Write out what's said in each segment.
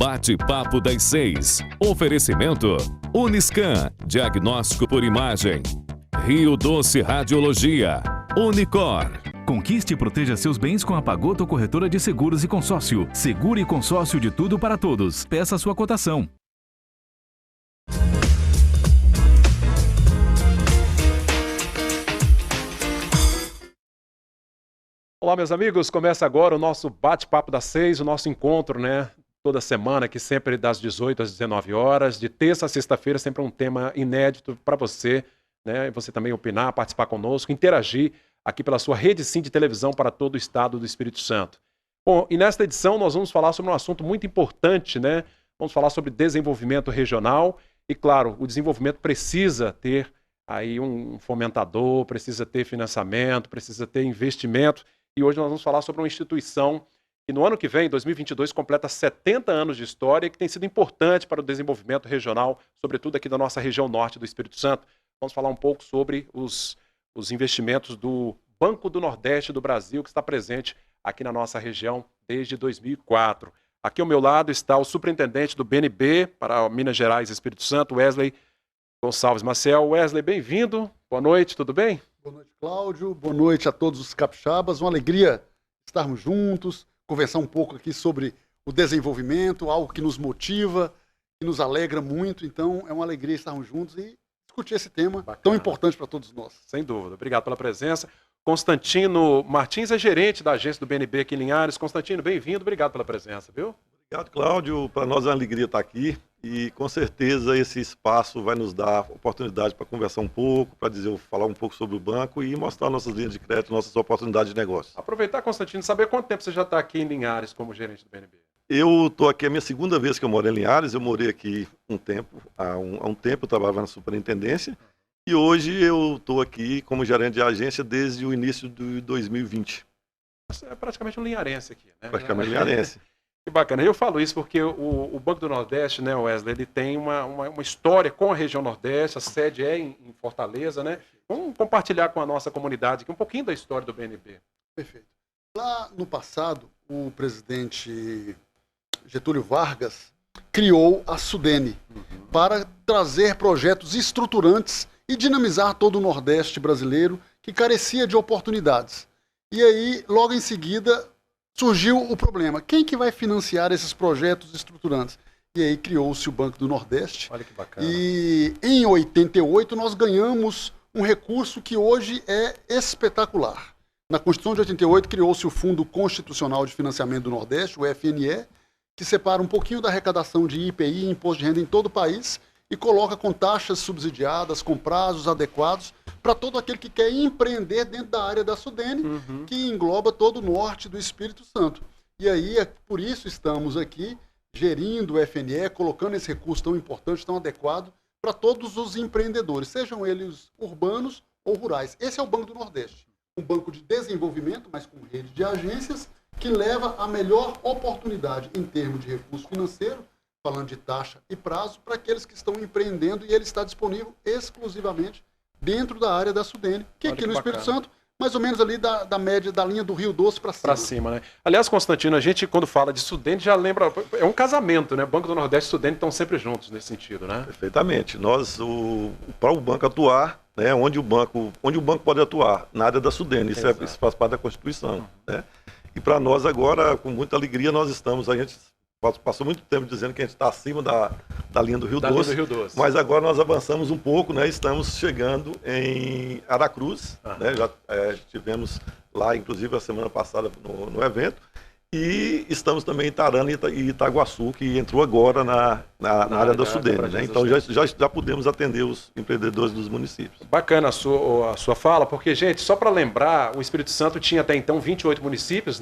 Bate-papo das 6. Oferecimento Uniscan, diagnóstico por imagem. Rio Doce Radiologia. Unicor. Conquiste e proteja seus bens com a Pagoto Corretora de Seguros e Consórcio. Seguro e consórcio de tudo para todos. Peça sua cotação. Olá, meus amigos. Começa agora o nosso Bate-Papo das 6, o nosso encontro, toda semana, aqui sempre das 18 às 19 horas, de terça a sexta-feira, sempre um tema inédito para você, e você também opinar, participar conosco, interagir aqui pela sua rede sim de televisão para todo o estado do Espírito Santo. Bom, e nesta edição nós vamos falar sobre um assunto muito importante, Vamos falar sobre desenvolvimento regional e, claro, o desenvolvimento precisa ter aí um fomentador, precisa ter financiamento, precisa ter investimento. E hoje nós vamos falar sobre uma instituição que no ano que vem, 2022, completa 70 anos de história e que tem sido importante para o desenvolvimento regional, sobretudo aqui da nossa região norte do Espírito Santo. Vamos falar um pouco sobre os investimentos do Banco do Nordeste do Brasil, que está presente aqui na nossa região desde 2004. Aqui ao meu lado está o superintendente do BNB para Minas Gerais e Espírito Santo, Wesley Gonçalves Maciel. Wesley, bem-vindo. Boa noite, tudo bem? Boa noite, Cláudio. Boa noite a todos os capixabas. Uma alegria estarmos juntos, conversar um pouco aqui sobre o desenvolvimento, algo que nos motiva, que nos alegra muito. Então, é uma alegria estarmos juntos e discutir esse tema tão importante para todos nós. Sem dúvida. Obrigado pela presença. Constantino Martins é gerente da agência do BNB aqui em Linhares. Constantino, bem-vindo. Obrigado pela presença, viu? Obrigado, Cláudio. Para nós é uma alegria estar aqui e com certeza esse espaço vai nos dar oportunidade para conversar um pouco, para falar um pouco sobre o banco e mostrar nossas linhas de crédito, nossas oportunidades de negócio. Aproveitar, Constantino, saber quanto tempo você já está aqui em Linhares como gerente do BNB? Eu estou aqui, a minha segunda vez que eu moro em Linhares. Eu morei aqui um tempo, há um tempo eu trabalhava na superintendência e hoje eu estou aqui como gerente de agência desde o início de 2020. Você é praticamente um linharense aqui, Praticamente linharense. Que bacana. Eu falo isso porque o Banco do Nordeste, Wesley, ele tem uma história com a região Nordeste, a sede é em Fortaleza, Vamos compartilhar com a nossa comunidade aqui um pouquinho da história do BNB. Perfeito. Lá no passado, o presidente Getúlio Vargas criou a Sudene para trazer projetos estruturantes e dinamizar todo o Nordeste brasileiro que carecia de oportunidades. E aí, logo em seguida, surgiu o problema. Quem que vai financiar esses projetos estruturantes? E aí criou-se o Banco do Nordeste. Olha que bacana. E em 88 nós ganhamos um recurso que hoje é espetacular. Na Constituição de 88 criou-se o Fundo Constitucional de Financiamento do Nordeste, o FNE, que separa um pouquinho da arrecadação de IPI e Imposto de Renda em todo o país e coloca com taxas subsidiadas, com prazos adequados para todo aquele que quer empreender dentro da área da Sudene, que engloba todo o norte do Espírito Santo. E aí, por isso estamos aqui gerindo o FNE, colocando esse recurso tão importante, tão adequado para todos os empreendedores, sejam eles urbanos ou rurais. Esse é o Banco do Nordeste, um banco de desenvolvimento, mas com rede de agências, que leva a melhor oportunidade em termos de recurso financeiro, falando de taxa e prazo, para aqueles que estão empreendendo, e ele está disponível exclusivamente dentro da área da Sudene, que aqui no Espírito Santo, mais ou menos ali da média da linha do Rio Doce para cima. Para cima, Aliás, Constantino, a gente quando fala de Sudene já lembra, é um casamento, Banco do Nordeste e Sudene estão sempre juntos nesse sentido, Perfeitamente. Para o banco atuar, onde o banco pode atuar, na área da Sudene, isso faz parte da Constituição, E para nós agora, com muita alegria, a gente passou muito tempo dizendo que a gente está acima da linha do Rio Doce, mas agora nós avançamos um pouco, Estamos chegando em Aracruz, Já estivemos lá, inclusive, a semana passada no evento, e estamos também em Itarana e Itaguaçu, que entrou agora na área da Sudene, Então já podemos atender os empreendedores dos municípios. Bacana a sua fala, porque, gente, só para lembrar, o Espírito Santo tinha até então 28 municípios,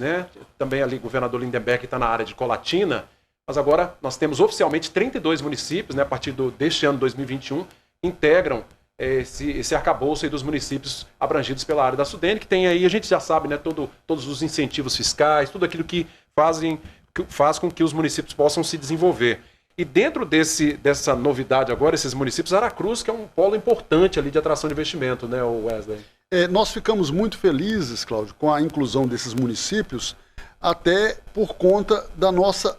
Também ali o governador Lindenberg está na área de Colatina, mas agora nós temos oficialmente 32 municípios, a partir deste ano 2021, integram esse arcabouço aí dos municípios abrangidos pela área da Sudene, que tem aí, a gente já sabe, todos os incentivos fiscais, tudo aquilo que faz com que os municípios possam se desenvolver. E dentro dessa novidade agora, esses municípios, Aracruz, que é um polo importante ali de atração de investimento, Wesley? Nós ficamos muito felizes, Cláudio, com a inclusão desses municípios, até por conta da nossa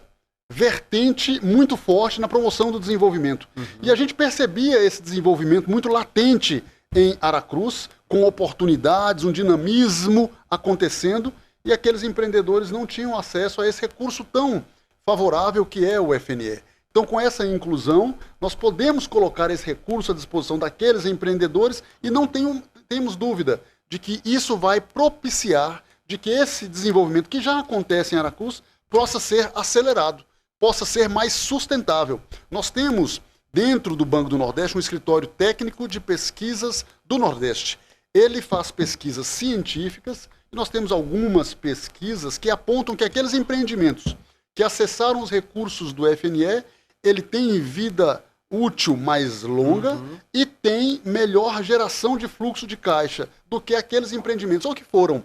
vertente muito forte na promoção do desenvolvimento. E a gente percebia esse desenvolvimento muito latente em Aracruz, com oportunidades, um dinamismo acontecendo, e aqueles empreendedores não tinham acesso a esse recurso tão favorável que é o FNE. Então, com essa inclusão, nós podemos colocar esse recurso à disposição daqueles empreendedores e não temos dúvida de que isso vai propiciar de que esse desenvolvimento que já acontece em Aracruz possa ser acelerado, possa ser mais sustentável. Nós temos, dentro do Banco do Nordeste, um escritório técnico de pesquisas do Nordeste. Ele faz pesquisas científicas e nós temos algumas pesquisas que apontam que aqueles empreendimentos que acessaram os recursos do FNE, ele tem vida útil mais longa e tem melhor geração de fluxo de caixa do que aqueles empreendimentos ou que foram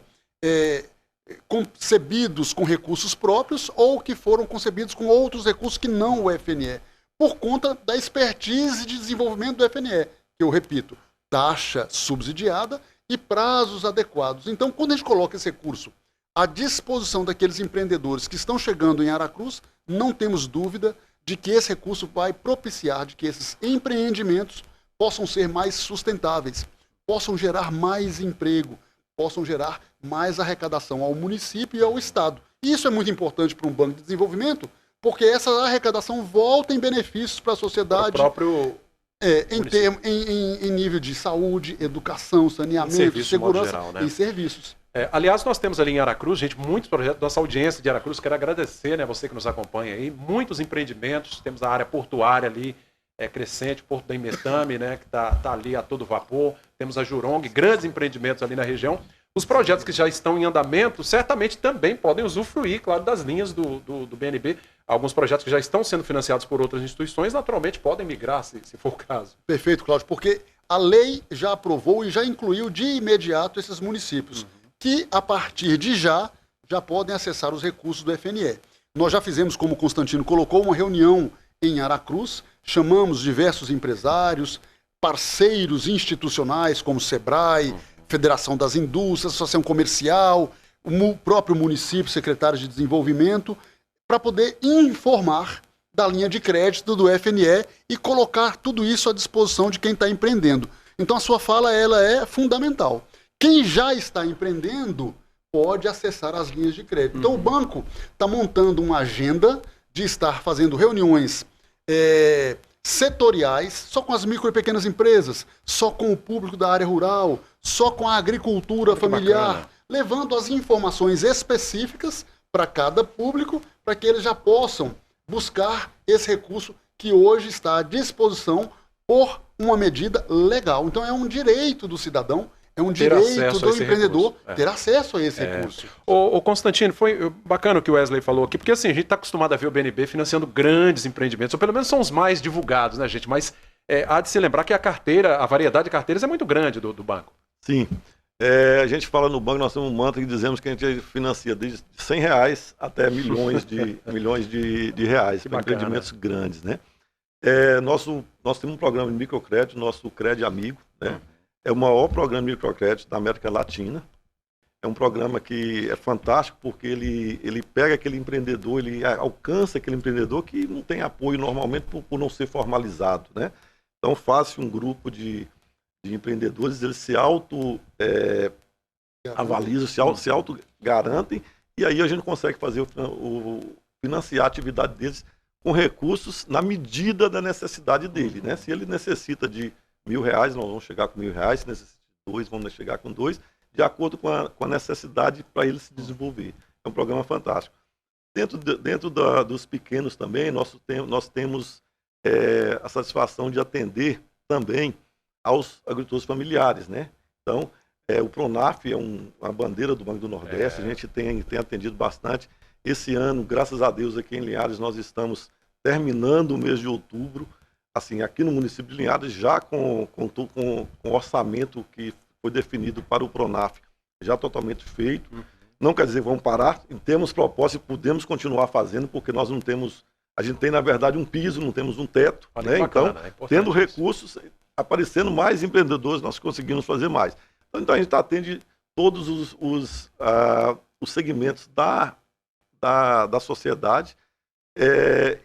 concebidos com recursos próprios ou que foram concebidos com outros recursos que não o FNE, por conta da expertise de desenvolvimento do FNE, que eu repito, taxa subsidiada e prazos adequados. Então, quando a gente coloca esse recurso à disposição daqueles empreendedores que estão chegando em Aracruz, não temos dúvida de que esse recurso vai propiciar de que esses empreendimentos possam ser mais sustentáveis, possam gerar mais emprego, possam gerar mais arrecadação ao município e ao Estado. E isso é muito importante para um banco de desenvolvimento, porque essa arrecadação volta em benefícios para a sociedade. O próprio em nível de saúde, educação, saneamento, segurança, geral, né? E serviços. Aliás, nós temos ali em Aracruz, gente, muitos projetos, nossa audiência de Aracruz, quero agradecer, né, você que nos acompanha aí, muitos empreendimentos, temos a área portuária ali, crescente, Porto da Imetame, né, que tá ali a todo vapor, temos a Jurong, grandes empreendimentos ali na região. Os projetos que já estão em andamento, certamente também podem usufruir, claro, das linhas do BNB. Alguns projetos que já estão sendo financiados por outras instituições, naturalmente, podem migrar, se for o caso. Perfeito, Cláudio, porque a lei já aprovou e já incluiu de imediato esses municípios, que, a partir de já podem acessar os recursos do FNE. Nós já fizemos, como o Constantino colocou, uma reunião em Aracruz, chamamos diversos empresários, parceiros institucionais, como o SEBRAE, Federação das Indústrias, Associação Comercial, o próprio município, secretário de Desenvolvimento, para poder informar da linha de crédito do FNE e colocar tudo isso à disposição de quem está empreendendo. Então, a sua fala ela é fundamental. Quem já está empreendendo pode acessar as linhas de crédito. Então, o banco está montando uma agenda de estar fazendo reuniões setoriais, só com as micro e pequenas empresas, só com o público da área rural, só com a agricultura familiar, bacana, levando as informações específicas para cada público, para que eles já possam buscar esse recurso que hoje está à disposição por uma medida legal. Então, é um direito do cidadão, é um direito do empreendedor ter acesso a esse recurso. Ô Constantino, foi bacana o que o Wesley falou aqui, porque assim, a gente está acostumado a ver o BNB financiando grandes empreendimentos, ou pelo menos são os mais divulgados, né, gente? Mas há de se lembrar que a variedade de carteiras é muito grande do banco. Sim. A gente fala no banco, nós temos um mantra que dizemos que a gente financia desde R$100 até milhões de reais para empreendimentos grandes, né? Nós temos um programa de microcrédito, nosso Crédito Amigo, né? É o maior programa de microcrédito da América Latina. É um programa que é fantástico porque ele pega aquele empreendedor, ele alcança aquele empreendedor que não tem apoio normalmente por não ser formalizado, né? Então faz-se um grupo de empreendedores, eles se auto-avalizam, se auto-garantem, e aí a gente consegue fazer financiar a atividade deles com recursos na medida da necessidade dele, né? Se ele necessita de R$1.000, nós vamos chegar com R$1.000, se necessita de 2, vamos chegar com 2, de acordo com a necessidade para ele se desenvolver. É um programa fantástico. Dentro dos pequenos também, nós temos a satisfação de atender também aos agricultores familiares, né? Então, o Pronaf é uma bandeira do Banco do Nordeste, a gente tem atendido bastante. Esse ano, graças a Deus, aqui em Linhares, nós estamos terminando o mês de outubro, assim, aqui no município de Linhares, já com orçamento que foi definido para o Pronaf, já totalmente feito. Não quer dizer que vamos parar, temos proposta e podemos continuar fazendo, porque nós não temos, a gente tem, na verdade, um piso, não temos um teto, né? Então, tendo recursos, aparecendo mais empreendedores, nós conseguimos fazer mais. Então a gente atende todos os segmentos da sociedade,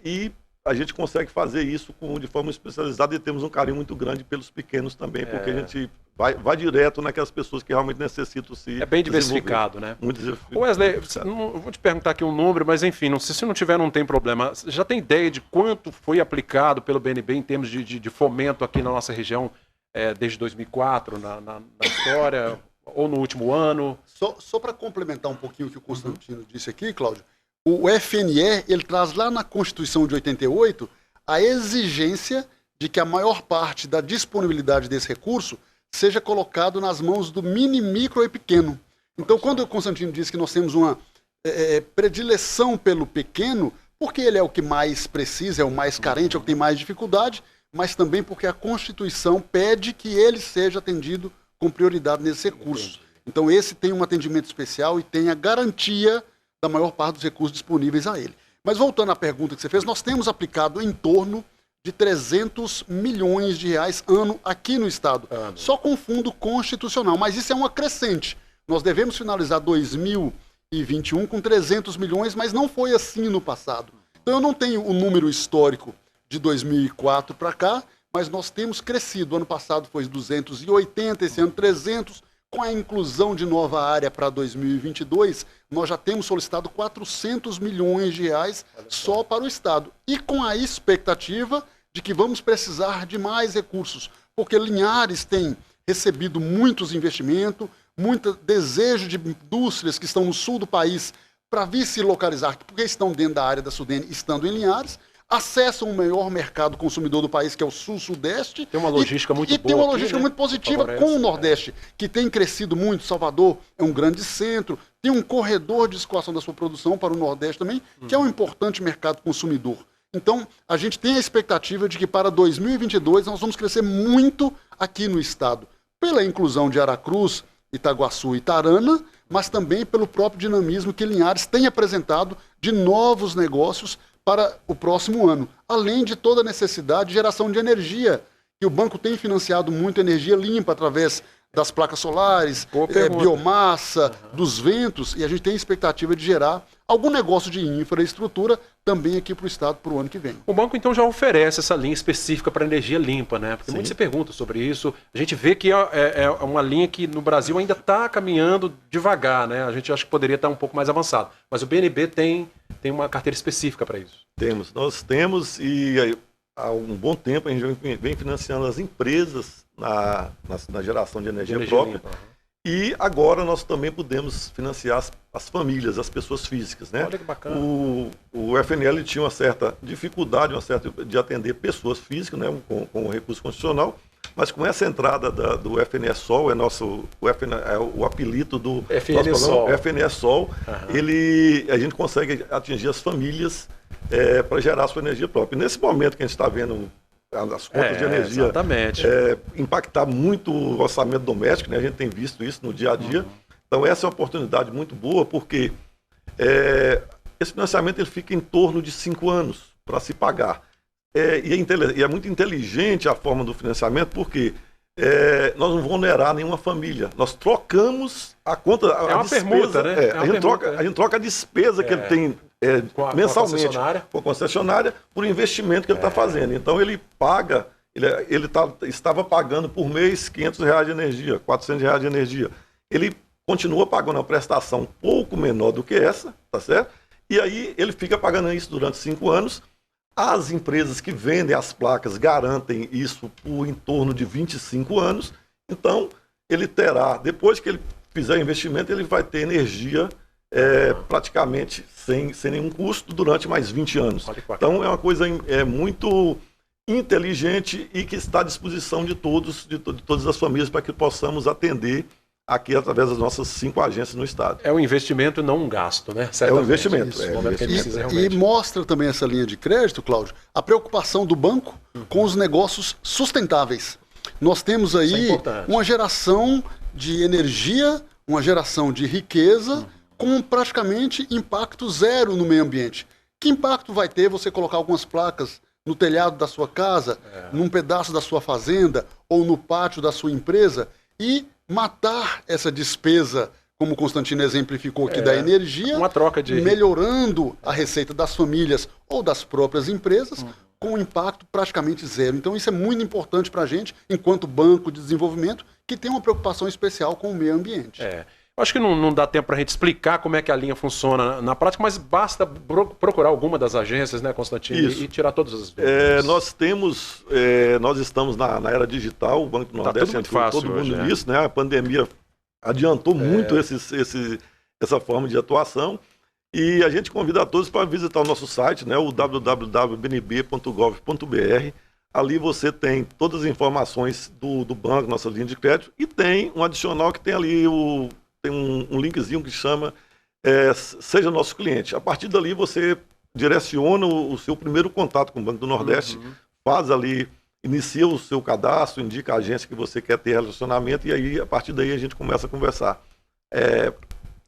E a gente consegue fazer isso de forma especializada e temos um carinho muito grande pelos pequenos também, porque a gente vai direto naquelas pessoas que realmente necessitam se É bem diversificado, né? Muito diversificado. Wesley, eu vou te perguntar aqui um número, mas enfim, se não tiver, não tem problema. Você já tem ideia de quanto foi aplicado pelo BNB em termos de fomento aqui na nossa região desde 2004, na história, ou no último ano? Só para complementar um pouquinho o que o Constantino disse aqui, Cláudio, o FNE, ele traz lá na Constituição de 88 a exigência de que a maior parte da disponibilidade desse recurso seja colocado nas mãos do mini, micro e pequeno. Então, quando o Constantino diz que nós temos uma predileção pelo pequeno, porque ele é o que mais precisa, é o mais carente, é o que tem mais dificuldade, mas também porque a Constituição pede que ele seja atendido com prioridade nesse recurso. Então, esse tem um atendimento especial e tem a garantia da maior parte dos recursos disponíveis a ele. Mas voltando à pergunta que você fez, nós temos aplicado em torno de 300 milhões de reais ano aqui no Estado, só com fundo constitucional, mas isso é uma crescente. Nós devemos finalizar 2021 com 300 milhões, mas não foi assim no passado. Então eu não tenho o número histórico de 2004 para cá, mas nós temos crescido. Ano passado foi 280, esse ano 300. Com a inclusão de nova área para 2022, nós já temos solicitado 400 milhões de reais só para o Estado. E com a expectativa de que vamos precisar de mais recursos, porque Linhares tem recebido muitos investimentos, muito desejo de indústrias que estão no sul do país para vir se localizar, porque estão dentro da área da Sudene, estando em Linhares, acessam o maior mercado consumidor do país, que é o sul-sudeste. Tem uma logística muito boa. E tem uma logística aqui, muito positiva com o Nordeste, que tem crescido muito. Salvador é um grande centro, tem um corredor de escoação da sua produção para o Nordeste também, que é um importante mercado consumidor. Então, a gente tem a expectativa de que para 2022 nós vamos crescer muito aqui no Estado, pela inclusão de Aracruz, Itaguaçu e Itarana, mas também pelo próprio dinamismo que Linhares tem apresentado de novos negócios para o próximo ano, além de toda a necessidade de geração de energia, que o banco tem financiado muito energia limpa através das placas solares, biomassa, dos ventos, e a gente tem a expectativa de gerar algum negócio de infraestrutura também aqui para o Estado para o ano que vem. O banco, então, já oferece essa linha específica para energia limpa, né? Porque muitos se perguntam sobre isso. A gente vê que é uma linha que no Brasil ainda está caminhando devagar, né? A gente acha que poderia estar um pouco mais avançado. Mas o BNB tem uma carteira específica para isso. Nós temos, e há um bom tempo a gente vem financiando as empresas na geração de energia própria. Limpa. E agora nós também podemos financiar as famílias, as pessoas físicas, né? Olha que bacana. O FNL tinha uma certa dificuldade de atender pessoas físicas, né, com o recurso constitucional, mas com essa entrada do FNE Sol, o apelido do FNE Sol. FNE Sol, a gente consegue atingir as famílias para gerar a sua energia própria. E nesse momento que a gente está vendo as contas de energia impactar muito o orçamento doméstico, né? A gente tem visto isso no dia a dia. Então essa é uma oportunidade muito boa, porque esse financiamento ele fica em torno de 5 anos para se pagar. E é muito inteligente a forma do financiamento, porque nós não vamos onerar nenhuma família. Nós trocamos a conta, a despesa, permuta, né? A gente troca a despesa que ele tem mensalmente com a concessionária por investimento que ele está fazendo. Então ele paga, estava pagando por mês R$500 de energia, R$400 de energia. Ele continua pagando uma prestação um pouco menor do que essa, tá certo? E aí ele fica pagando isso durante 5 anos. As empresas que vendem as placas garantem isso por em torno de 25 anos. Então, ele terá, depois que ele fizer o investimento, ele vai ter energia praticamente sem nenhum custo durante mais 20 anos. Então, é uma coisa muito inteligente e que está à disposição de todas as famílias para que possamos atender aqui através das nossas 5 agências no Estado. É um investimento e não um gasto, né? É um investimento. E mostra também essa linha de crédito, Cláudio, a preocupação do banco com os negócios sustentáveis. Nós temos aí uma geração de energia, uma geração de riqueza, com praticamente impacto zero no meio ambiente. Que impacto vai ter você colocar algumas placas no telhado da sua casa, num pedaço da sua fazenda ou no pátio da sua empresa e matar essa despesa como o Constantino exemplificou aqui, da energia, uma troca de... melhorando a receita das famílias ou das próprias empresas, com um impacto praticamente zero. Então isso é muito importante para a gente, enquanto banco de desenvolvimento, que tem uma preocupação especial com o meio ambiente. Acho que não dá tempo para a gente explicar como é que a linha funciona na prática, mas basta procurar alguma das agências, né, Constantino, e tirar todas as dúvidas. Nós estamos na era digital, o Banco do Nordeste tudo muito fácil todo mundo hoje, nisso, né? A pandemia adiantou muito essa forma de atuação, e a gente convida a todos para visitar o nosso site, né, o www.bnb.gov.br. Ali você tem todas as informações do banco, nossa linha de crédito, e tem um adicional que tem ali tem um linkzinho que chama Seja Nosso Cliente. A partir dali você direciona o seu primeiro contato com o Banco do Nordeste, faz ali, inicia o seu cadastro, indica a agência que você quer ter relacionamento, e aí a partir daí a gente começa a conversar.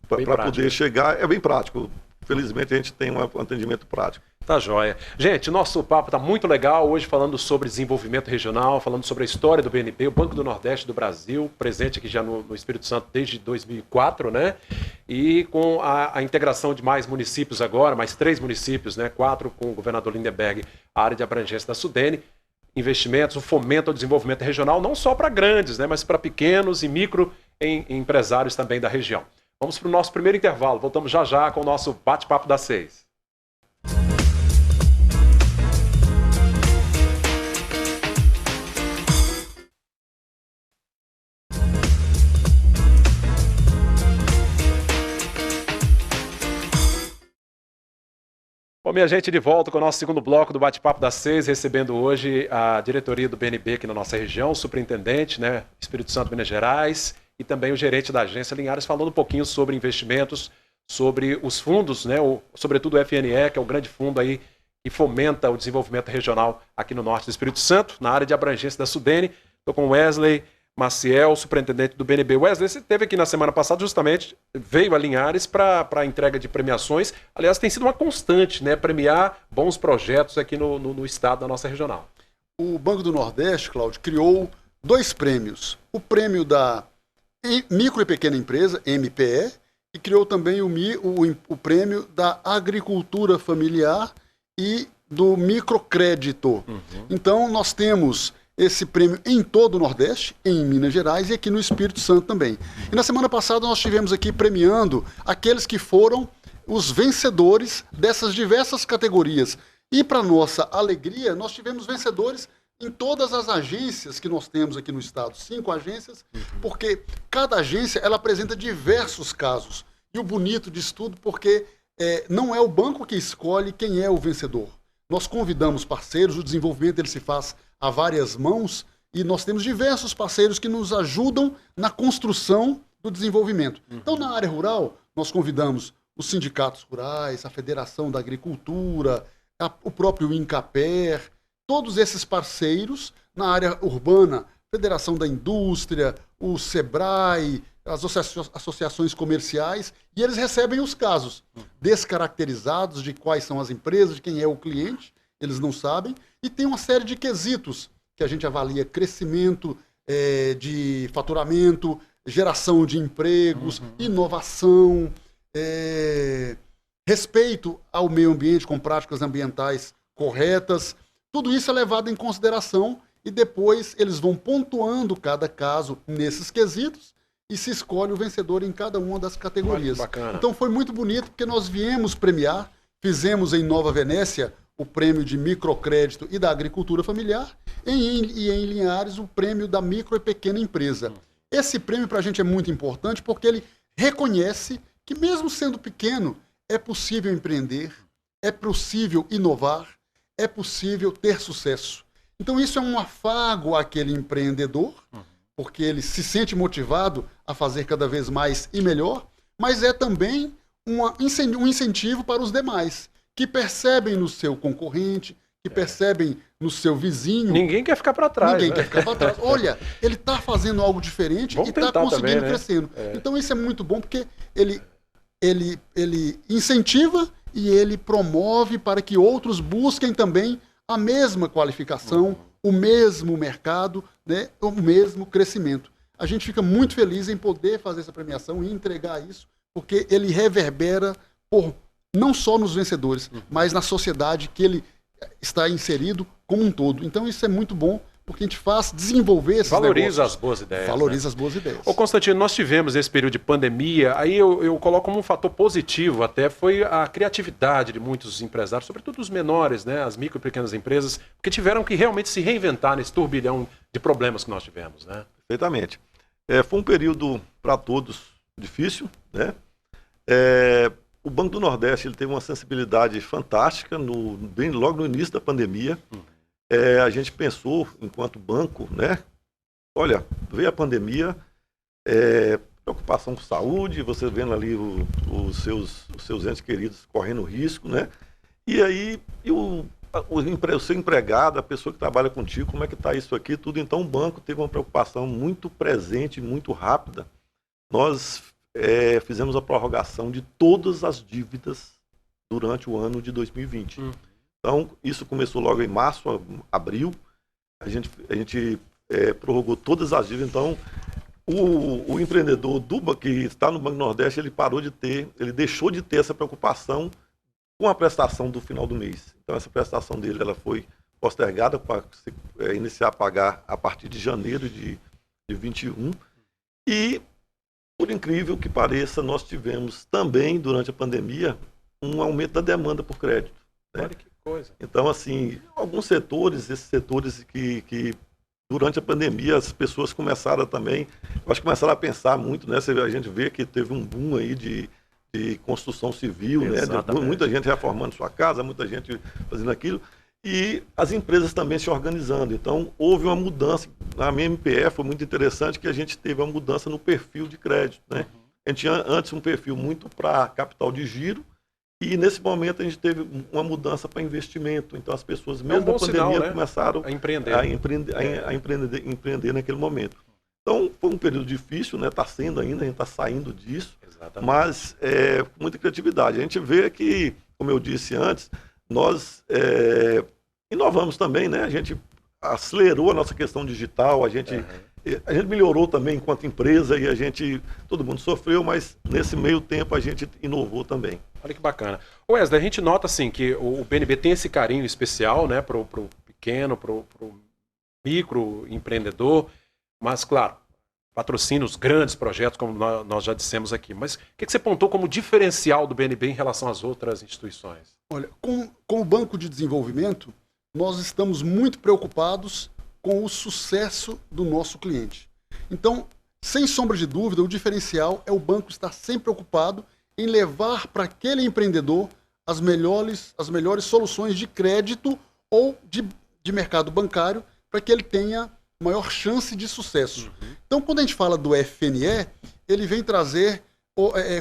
Para poder chegar, é bem prático. Felizmente a gente tem um atendimento prático. Tá joia. Gente, nosso papo tá muito legal hoje, falando sobre desenvolvimento regional, falando sobre a história do BNB, o Banco do Nordeste do Brasil, presente aqui já no Espírito Santo desde 2004, né? E com a integração de mais municípios agora, mais 3 municípios, né? 4 com o governador Lindenberg, a área de abrangência da Sudene, investimentos, o fomento ao desenvolvimento regional, não só para grandes, né? Mas para pequenos e micro empresários também da região. Vamos para o nosso primeiro intervalo, voltamos já com o nosso bate-papo das 6. Bom, minha gente, de volta com o nosso segundo bloco do Bate-Papo das 6, recebendo hoje a diretoria do BNB aqui na nossa região, o superintendente, né, Espírito Santo, Minas Gerais, e também o gerente da agência Linhares, falando um pouquinho sobre investimentos, sobre os fundos, né, sobretudo o FNE, que é o grande fundo aí que fomenta o desenvolvimento regional aqui no norte do Espírito Santo, na área de abrangência da Sudene. Estou com o Wesley Maciel, superintendente do BNB. Wesley, você esteve aqui na semana passada, justamente veio a Linhares para a entrega de premiações. Aliás, tem sido uma constante, né, premiar bons projetos aqui no estado da nossa regional. O Banco do Nordeste, Cláudio, criou 2 prêmios. O prêmio da Micro e Pequena Empresa, MPE, e criou também o prêmio da Agricultura Familiar e do Microcrédito. Então, nós temos esse prêmio em todo o Nordeste, em Minas Gerais e aqui no Espírito Santo também. E na semana passada nós estivemos aqui premiando aqueles que foram os vencedores dessas diversas categorias. E para nossa alegria, nós tivemos vencedores em todas as agências que nós temos aqui no estado, 5 agências, porque cada agência ela apresenta diversos casos. E o bonito disso tudo, porque não é o banco que escolhe quem é o vencedor. Nós convidamos parceiros, o desenvolvimento ele se faz a várias mãos, e nós temos diversos parceiros que nos ajudam na construção do desenvolvimento. Então, na área rural, nós convidamos os sindicatos rurais, a Federação da Agricultura, o próprio INCAPER, todos esses parceiros. Na área urbana, Federação da Indústria, o SEBRAE, as associações comerciais, e eles recebem os casos descaracterizados de quais são as empresas, de quem é o cliente, eles não sabem, e tem uma série de quesitos que a gente avalia: crescimento de faturamento, geração de empregos, inovação, respeito ao meio ambiente com práticas ambientais corretas. Tudo isso é levado em consideração e depois eles vão pontuando cada caso nesses quesitos e se escolhe o vencedor em cada uma das categorias. Então foi muito bonito porque nós viemos premiar, fizemos em Nova Venécia o prêmio de microcrédito e da agricultura familiar, e em Linhares o prêmio da micro e pequena empresa. Esse prêmio para a gente é muito importante porque ele reconhece que mesmo sendo pequeno, é possível empreender, é possível inovar, é possível ter sucesso. Então isso é um afago àquele empreendedor, porque ele se sente motivado a fazer cada vez mais e melhor, mas é também um incentivo para os demais, que percebem no seu concorrente, que percebem no seu vizinho. Ninguém quer ficar para trás. Ninguém quer ficar para trás. Olha, ele está fazendo algo diferente e está conseguindo crescendo. Então isso é muito bom porque ele incentiva e ele promove para que outros busquem também a mesma qualificação, o mesmo mercado, né, o mesmo crescimento. a gente fica muito feliz em poder fazer essa premiação e entregar isso, porque ele reverbera não só nos vencedores, mas na sociedade que ele está inserido como um todo. Então isso é muito bom, porque a gente faz desenvolver esses Valoriza as boas ideias. Valoriza as boas ideias. Ô Constantino, nós tivemos esse período de pandemia, aí eu coloco como um fator positivo até, foi a criatividade de muitos empresários, sobretudo os menores, né, as micro e pequenas empresas, que tiveram que realmente se reinventar nesse turbilhão de problemas que nós tivemos, né? Perfeitamente. Foi um período para todos difícil, né? O Banco do Nordeste ele teve uma sensibilidade fantástica logo no início da pandemia. A gente pensou, enquanto banco, né? Olha, veio a pandemia, preocupação com saúde, você vendo ali os seus entes queridos correndo risco, né? E aí, o seu empregado, a pessoa que trabalha contigo, como é que está isso aqui, tudo. Então, o banco teve uma preocupação muito presente, muito rápida. Nós fizemos a prorrogação de todas as dívidas durante o ano de 2020. Então, isso começou logo em março, abril. A gente prorrogou todas as dívidas. Então, o empreendedor que está no Banco do Nordeste, ele deixou de ter essa preocupação com a prestação do final do mês. Então, essa prestação dele ela foi postergada para iniciar a pagar a partir de janeiro de 21. E, por incrível que pareça, nós tivemos também, durante a pandemia, um aumento da demanda por crédito. Né? Olha que coisa. Então, assim, alguns setores, esses setores que durante a pandemia as pessoas começaram também, começaram a pensar muito, né? A gente vê que teve um boom aí de construção civil, né? Muita gente reformando sua casa, muita gente fazendo aquilo, e as empresas também se organizando. Então, houve uma mudança. Na minha MPE foi muito interessante que a gente teve uma mudança no perfil de crédito, né? A gente tinha antes um perfil muito para capital de giro, e nesse momento a gente teve uma mudança para investimento. Então as pessoas, mesmo na pandemia, né? Começaram a empreender naquele momento. Então foi um período difícil, né? Está sendo ainda, a gente está saindo disso. Exatamente. Mas com muita criatividade. A gente vê que, como eu disse antes, nós inovamos também, né? A gente acelerou a nossa questão digital, a gente melhorou também enquanto empresa e todo mundo sofreu, mas nesse meio tempo a gente inovou também. Olha que bacana. Wesley, a gente nota assim que o BNB tem esse carinho especial, né, pro pequeno, pro micro empreendedor, mas claro, patrocina os grandes projetos, como nós já dissemos aqui. Mas o que você apontou como diferencial do BNB em relação às outras instituições? Olha, com o Banco de Desenvolvimento, nós estamos muito preocupados com o sucesso do nosso cliente. Então, sem sombra de dúvida, o diferencial é o banco estar sempre preocupado em levar para aquele empreendedor as melhores soluções de crédito ou de mercado bancário para que ele tenha maior chance de sucesso. Então, quando a gente fala do FNE, ele vem trazer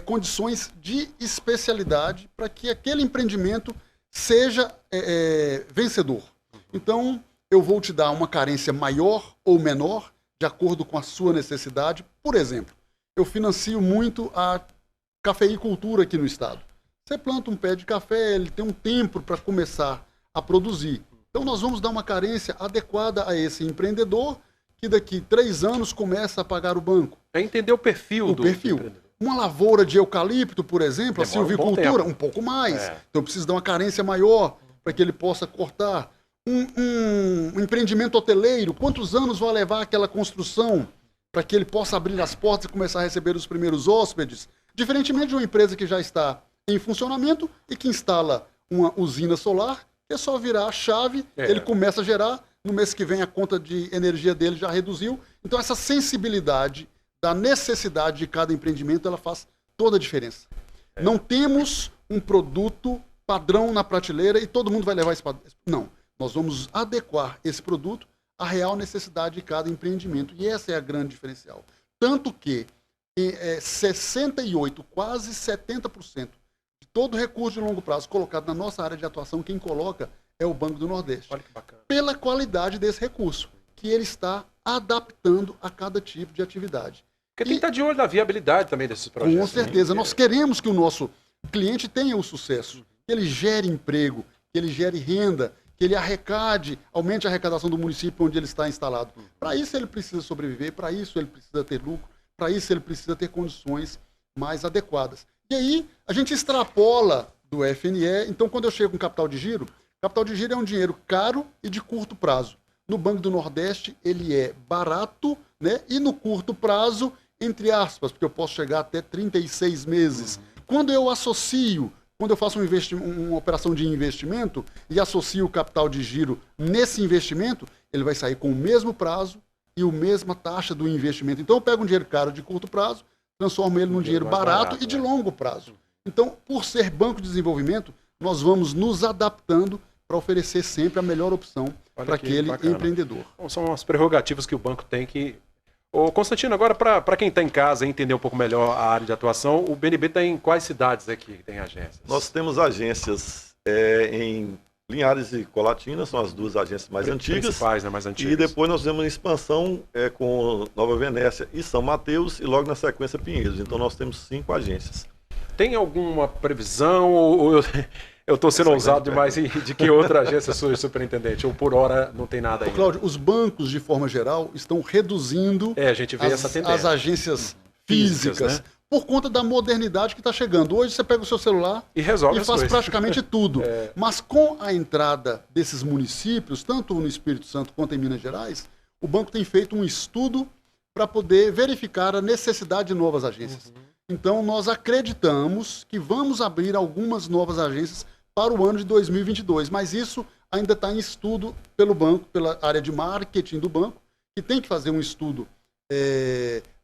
condições de especialidade para que aquele empreendimento seja vencedor. Então, eu vou te dar uma carência maior ou menor, de acordo com a sua necessidade. Por exemplo, eu financio muito a cafeicultura aqui no estado. Você planta um pé de café, ele tem um tempo para começar a produzir. Então nós vamos dar uma carência adequada a esse empreendedor que daqui 3 anos começa a pagar o banco. É entender o perfil do empreendedor. Uma lavoura de eucalipto, por exemplo, a silvicultura, um pouco mais. Então eu preciso dar uma carência maior para que ele possa cortar. Um empreendimento hoteleiro, quantos anos vai levar aquela construção para que ele possa abrir as portas e começar a receber os primeiros hóspedes? Diferentemente de uma empresa que já está em funcionamento e que instala uma usina solar, é só virar a chave, ele começa a gerar, no mês que vem a conta de energia dele já reduziu. Então essa sensibilidade da necessidade de cada empreendimento, ela faz toda a diferença. Não temos um produto padrão na prateleira e todo mundo vai levar esse padrão. Não, nós vamos adequar esse produto à real necessidade de cada empreendimento. E essa é a grande diferencial. Tanto que 68%, quase 70% de todo recurso de longo prazo colocado na nossa área de atuação, quem coloca é o Banco do Nordeste. Olha que bacana. Pela qualidade desse recurso, que ele está adaptando a cada tipo de atividade. Porque tem que estar de olho na viabilidade também desses projetos. Com certeza. Nós queremos que o nosso cliente tenha o sucesso, que ele gere emprego, que ele gere renda, que que ele arrecade, aumente a arrecadação do município onde ele está instalado. Para isso ele precisa sobreviver, para isso ele precisa ter lucro, para isso ele precisa ter condições mais adequadas. E aí a gente extrapola do FNE, então quando eu chego com capital de giro é um dinheiro caro e de curto prazo. No Banco do Nordeste ele é barato, né? E no curto prazo, entre aspas, porque eu posso chegar até 36 meses. Quando eu faço uma operação de investimento e associo o capital de giro nesse investimento, ele vai sair com o mesmo prazo e a mesma taxa do investimento. Então eu pego um dinheiro caro de curto prazo, transformo ele num dinheiro barato e de longo prazo. Então, por ser banco de desenvolvimento, nós vamos nos adaptando para oferecer sempre a melhor opção para aquele empreendedor. Então, são as prerrogativas que o banco tem que... Ô, Constantino, agora para quem está em casa e entender um pouco melhor a área de atuação, o BNB está em quais cidades aqui que tem agências? Nós temos agências em Linhares e Colatina, são as duas agências mais antigas. Principais, né, mais antigas. E depois nós temos uma expansão com Nova Venécia e São Mateus e logo na sequência Pinheiros. Então nós temos 5 agências. Tem alguma previsão ou eu estou sendo ousado demais de que outra agência surge, superintendente? Ou por hora não tem nada ainda? Cláudio, os bancos, de forma geral, estão reduzindo a gente vê essa tendência. As agências físicas, né? Por conta da modernidade que está chegando. Hoje você pega o seu celular e resolve e faz praticamente tudo. Mas com a entrada desses municípios, tanto no Espírito Santo quanto em Minas Gerais, o banco tem feito um estudo para poder verificar a necessidade de novas agências. Então, nós acreditamos que vamos abrir algumas novas agências para o ano de 2022, mas isso ainda está em estudo pelo banco, pela área de marketing do banco, que tem que fazer um estudo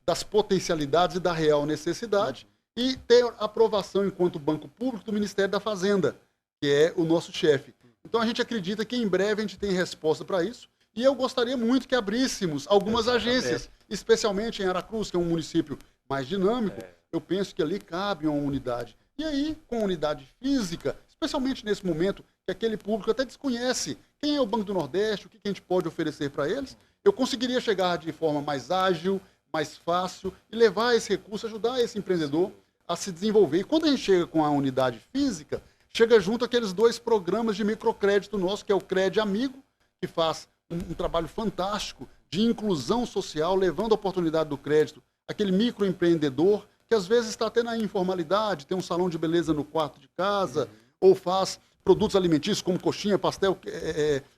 das potencialidades e da real necessidade e ter aprovação enquanto banco público do Ministério da Fazenda, que é o nosso chefe. Então, a gente acredita que em breve a gente tem resposta para isso e eu gostaria muito que abríssemos algumas agências, especialmente em Aracruz, que é um município mais dinâmico. Eu penso que ali cabe uma unidade. E aí, com unidade física, especialmente nesse momento que aquele público até desconhece quem é o Banco do Nordeste, o que a gente pode oferecer para eles, eu conseguiria chegar de forma mais ágil, mais fácil e levar esse recurso, ajudar esse empreendedor a se desenvolver. E quando a gente chega com a unidade física, chega junto aqueles 2 programas de microcrédito nosso, que é o Crédito Amigo, que faz um trabalho fantástico de inclusão social, levando a oportunidade do crédito àquele microempreendedor que às vezes está até na informalidade, tem um salão de beleza no quarto de casa, ou faz produtos alimentícios como coxinha, pastel,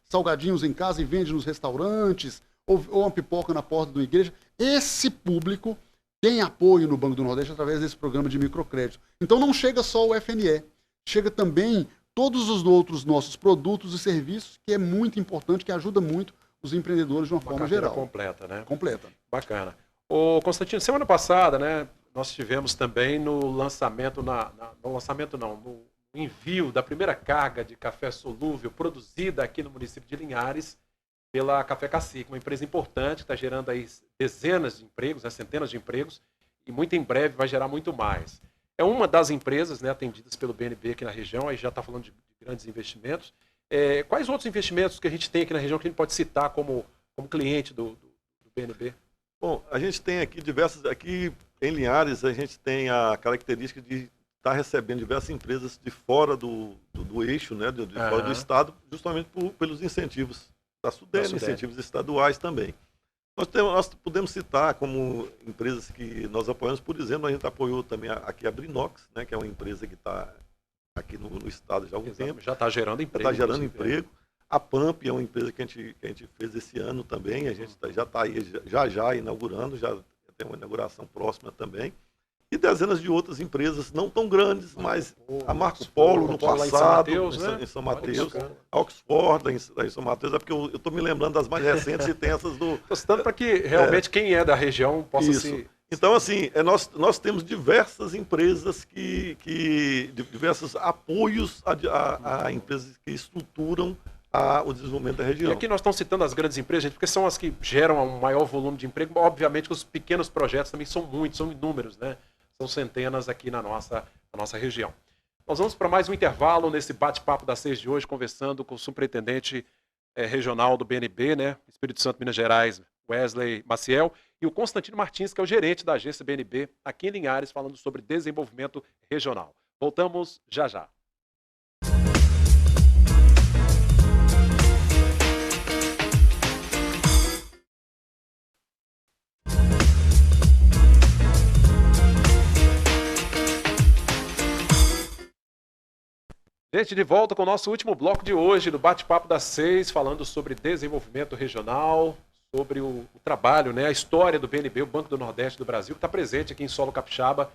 salgadinhos em casa e vende nos restaurantes, ou uma pipoca na porta da igreja. Esse público tem apoio no Banco do Nordeste através desse programa de microcrédito. Então não chega só o FNE, chega também todos os outros nossos produtos e serviços, que é muito importante, que ajuda muito os empreendedores de uma forma geral. Completa, né? Completa. Bacana. Ô, Constantino, semana passada, né, nós tivemos também no envio da primeira carga de café solúvel produzida aqui no município de Linhares pela Café Cacique, uma empresa importante que está gerando aí dezenas de empregos, né, centenas de empregos, e muito em breve vai gerar muito mais. É uma das empresas, né, atendidas pelo BNB aqui na região, aí já está falando de grandes investimentos. Quais outros investimentos que a gente tem aqui na região que a gente pode citar como cliente do BNB? Bom, a gente tem aqui aqui em Linhares, a gente tem a característica de estar recebendo diversas empresas de fora do eixo, né, de fora do estado, justamente pelos incentivos da SUDENE, incentivos estaduais também. Nós podemos citar como empresas que nós apoiamos, por exemplo, a gente apoiou também aqui a Brinox, né, que é uma empresa que está aqui no estado já há algum tempo. Já está gerando emprego. Está gerando emprego. A PAMP é uma empresa que a gente fez esse ano também, a gente já está aí já inaugurando, já tem uma inauguração próxima também. E dezenas de outras empresas, não tão grandes, mas a Marco Polo no passado, em São Mateus, a Oxford em São Mateus, é porque eu estou me lembrando das mais recentes e tem essas do... Estou citando para que realmente quem é da região possa se... Então, assim, nós temos diversas empresas diversos apoios a empresas que estruturam o desenvolvimento da região. E aqui nós estamos citando as grandes empresas, gente, porque são as que geram um maior volume de emprego. Obviamente que os pequenos projetos também são muitos, são inúmeros, né? São centenas aqui na nossa região. Nós vamos para mais um intervalo nesse bate-papo das 6 de hoje, conversando com o superintendente regional do BNB, né? Espírito Santo, Minas Gerais, Wesley Maciel, e o Constantino Martins, que é o gerente da agência BNB aqui em Linhares, falando sobre desenvolvimento regional. Voltamos já já. Gente, de volta com o nosso último bloco de hoje, do Bate-Papo das 6, falando sobre desenvolvimento regional, sobre o trabalho, né, a história do BNB, o Banco do Nordeste do Brasil, que está presente aqui em solo capixaba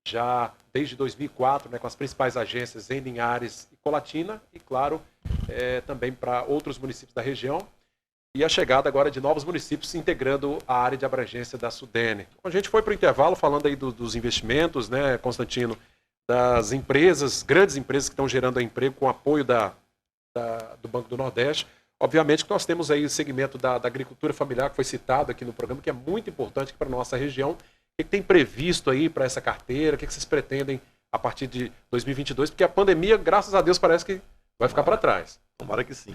já desde 2004, né, com as principais agências em Linhares e Colatina, e claro, também para outros municípios da região, e a chegada agora de novos municípios integrando a área de abrangência da Sudene. A gente foi para o intervalo falando aí dos investimentos, né, Constantino, das empresas, grandes empresas que estão gerando emprego com apoio do Banco do Nordeste. Obviamente que nós temos aí o segmento da agricultura familiar, que foi citado aqui no programa, que é muito importante para a nossa região. O que tem previsto aí para essa carteira? O que vocês pretendem a partir de 2022? Porque a pandemia, graças a Deus, parece que vai ficar para trás. Tomara que sim.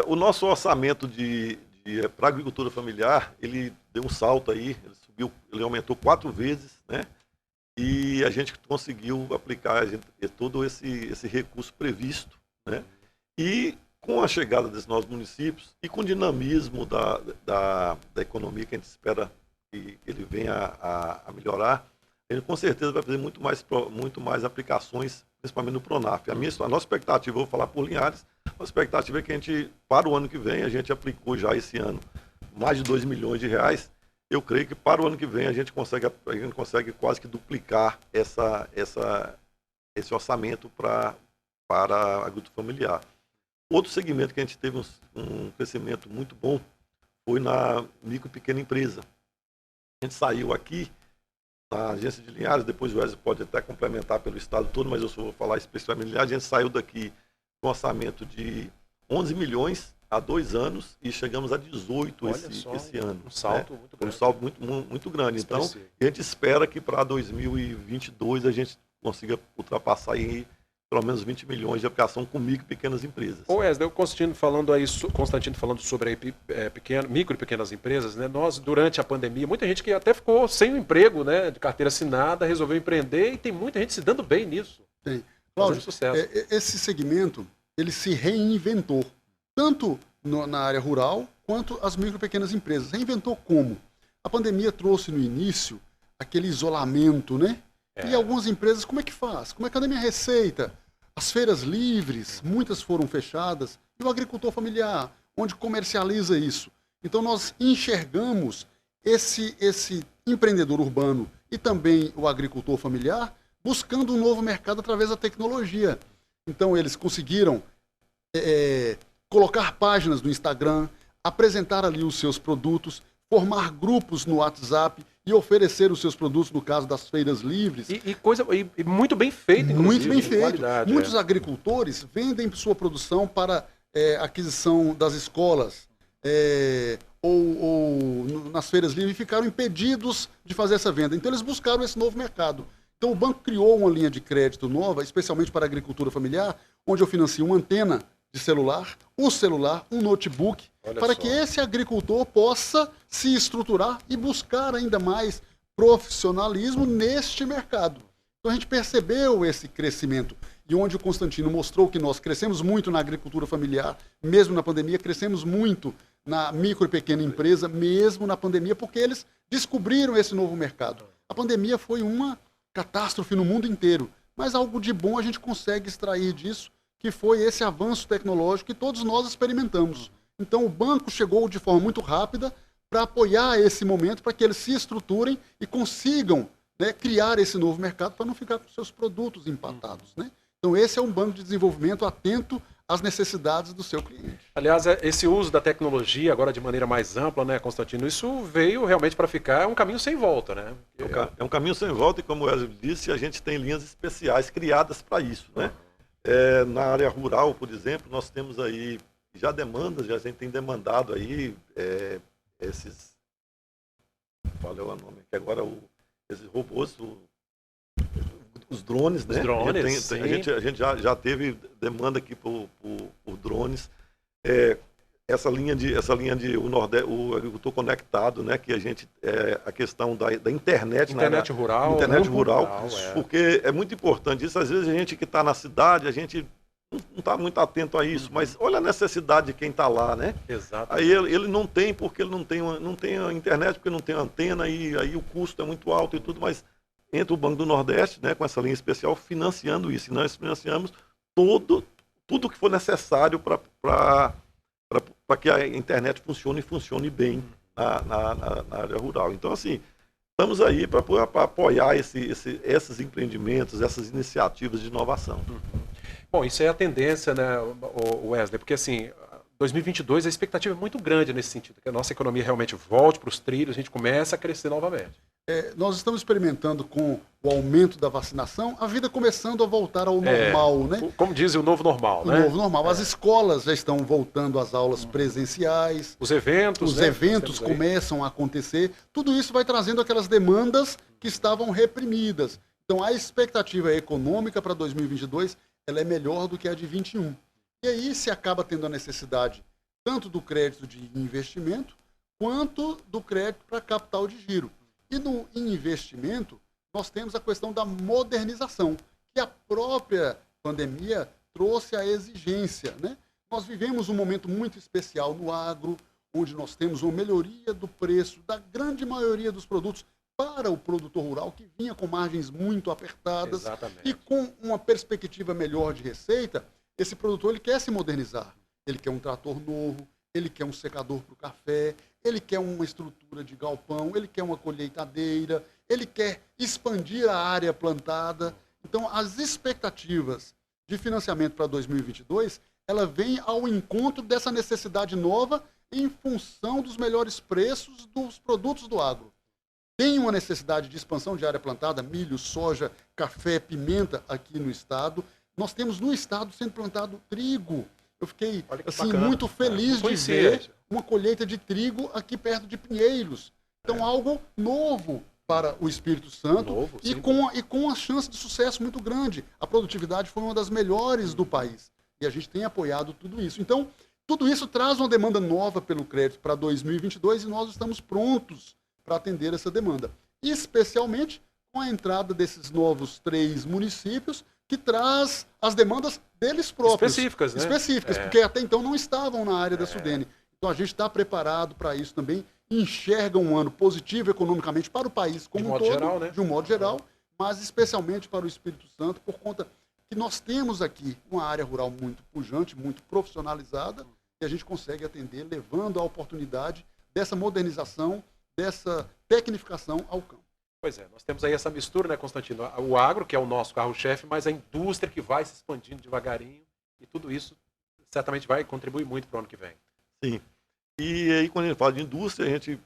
O nosso orçamento para a agricultura familiar, ele deu um salto aí, ele aumentou 4 vezes, né? E a gente conseguiu aplicar todo esse recurso previsto, né? E com a chegada desses novos municípios e com o dinamismo da economia que a gente espera que ele venha a melhorar, ele com certeza vai fazer muito mais aplicações, principalmente no Pronaf. A nossa expectativa, vou falar por Linhares, a nossa expectativa é que a gente, para o ano que vem, a gente aplicou já esse ano mais de R$2 milhões. Eu creio que para o ano que vem a gente consegue quase que duplicar esse orçamento para a agricultura familiar. Outro segmento que a gente teve um crescimento muito bom foi na micro e pequena empresa. A gente saiu aqui na agência de Linhares, depois o Wesley pode até complementar pelo estado todo, mas eu só vou falar especialmente de Linhares. A gente saiu daqui com um orçamento de 11 milhões há 2 anos e chegamos a 18 esse ano. Um salto, né? Muito grande. Um salto muito grande. Então, a gente espera que para 2022 a gente consiga ultrapassar aí pelo menos 20 milhões de aplicação com micro e pequenas empresas. Ô Wesley, o Constantino falando sobre micro e pequenas empresas, né? Nós, durante a pandemia, muita gente que até ficou sem o emprego, né, de carteira assinada, resolveu empreender e tem muita gente se dando bem nisso. Tem. Cláudio, esse segmento, ele se reinventou, tanto na área rural quanto as micro e pequenas empresas. Reinventou como? A pandemia trouxe no início aquele isolamento, né? E algumas empresas, como é que faz? Como é que cadê minha receita? As feiras livres, muitas foram fechadas. E o agricultor familiar, onde comercializa isso? Então nós enxergamos esse empreendedor urbano e também o agricultor familiar buscando um novo mercado através da tecnologia. Então eles conseguiram colocar páginas no Instagram, apresentar ali os seus produtos, formar grupos no WhatsApp e oferecer os seus produtos, no caso das feiras livres. E muito bem feito, inclusive. Muito bem feito. Muitos agricultores vendem sua produção para aquisição das escolas ou nas feiras livres e ficaram impedidos de fazer essa venda. Então eles buscaram esse novo mercado. Então o banco criou uma linha de crédito nova, especialmente para a agricultura familiar, onde eu financio uma antena de celular, um notebook, para que esse agricultor possa se estruturar e buscar ainda mais profissionalismo neste mercado. Então a gente percebeu esse crescimento. E onde o Constantino mostrou que nós crescemos muito na agricultura familiar, mesmo na pandemia, crescemos muito na micro e pequena empresa, mesmo na pandemia, porque eles descobriram esse novo mercado. A pandemia foi uma catástrofe no mundo inteiro, mas algo de bom a gente consegue extrair disso, que foi esse avanço tecnológico que todos nós experimentamos. Então o banco chegou de forma muito rápida para apoiar esse momento, para que eles se estruturem e consigam, né, criar esse novo mercado para não ficar com seus produtos empatados, né? Então esse é um banco de desenvolvimento atento às necessidades do seu cliente. Aliás, esse uso da tecnologia agora de maneira mais ampla, né, Constantino, isso veio realmente para ficar, é um caminho sem volta, né? É um caminho sem volta e, como o Wesley disse, a gente tem linhas especiais criadas para isso, né? Na área rural, por exemplo, nós temos aí já demandas, a gente tem demandado aí esses, qual é o nome? Que agora esses robôs, os drones, né? A gente já teve demanda aqui por drones. Essa linha de o agricultor conectado, né? Que a gente a questão da internet rural, porque é muito importante isso. Às vezes a gente que está na cidade, a gente não está muito atento a isso, mas olha a necessidade de quem está lá, né? Exato. Aí ele não tem, porque ele não tem a internet, porque não tem antena, e aí o custo é muito alto e tudo, mas entra o Banco do Nordeste, né, com essa linha especial, financiando isso. E nós financiamos tudo que for necessário para que a internet funcione bem na área rural. Então, assim, estamos aí para apoiar esses empreendimentos, essas iniciativas de inovação. Bom, isso é a tendência, né, Wesley? Porque, assim, 2022 a expectativa é muito grande nesse sentido, que a nossa economia realmente volte para os trilhos, a gente começa a crescer novamente. Nós estamos experimentando com o aumento da vacinação, a vida começando a voltar ao normal, né? Como dizem, o novo normal, né? O novo normal. As escolas já estão voltando às aulas presenciais. Os eventos, Os eventos começam a acontecer. Tudo isso vai trazendo aquelas demandas que estavam reprimidas. Então, a expectativa econômica para 2022 ela é melhor do que a de 21. E aí se acaba tendo a necessidade tanto do crédito de investimento quanto do crédito para capital de giro. E no investimento, nós temos a questão da modernização, que a própria pandemia trouxe a exigência, né? Nós vivemos um momento muito especial no agro, onde nós temos uma melhoria do preço da grande maioria dos produtos para o produtor rural, que vinha com margens muito apertadas. Exatamente. E com uma perspectiva melhor de receita, esse produtor ele quer se modernizar. Ele quer um trator novo, ele quer um secador para o café, ele quer uma estrutura de galpão, ele quer uma colheitadeira, ele quer expandir a área plantada. Então, as expectativas de financiamento para 2022, ela vem ao encontro dessa necessidade nova em função dos melhores preços dos produtos do agro. Tem uma necessidade de expansão de área plantada, milho, soja, café, pimenta aqui no estado. Nós temos no estado sendo plantado trigo. Eu fiquei assim, muito feliz de ver uma colheita de trigo aqui perto de Pinheiros. Então, algo novo para o Espírito Santo e com uma chance de sucesso muito grande. A produtividade foi uma das melhores do país. E a gente tem apoiado tudo isso. Então, tudo isso traz uma demanda nova pelo crédito para 2022 e nós estamos prontos para atender essa demanda. Especialmente com a entrada desses novos 3 municípios, que traz as demandas deles próprios. Específicas, né? Específicas, porque até então não estavam na área da Sudene. Então a gente está preparado para isso também, enxerga um ano positivo economicamente para o país como um todo, geral, né? De um modo geral, mas especialmente para o Espírito Santo, por conta que nós temos aqui uma área rural muito pujante, muito profissionalizada, e a gente consegue atender, levando a oportunidade dessa modernização, dessa tecnificação ao campo. Pois é, nós temos aí essa mistura, né, Constantino? O agro, que é o nosso carro-chefe, mas a indústria que vai se expandindo devagarinho, e tudo isso certamente vai contribuir muito para o ano que vem. Sim. E aí, quando a gente fala de indústria, a gente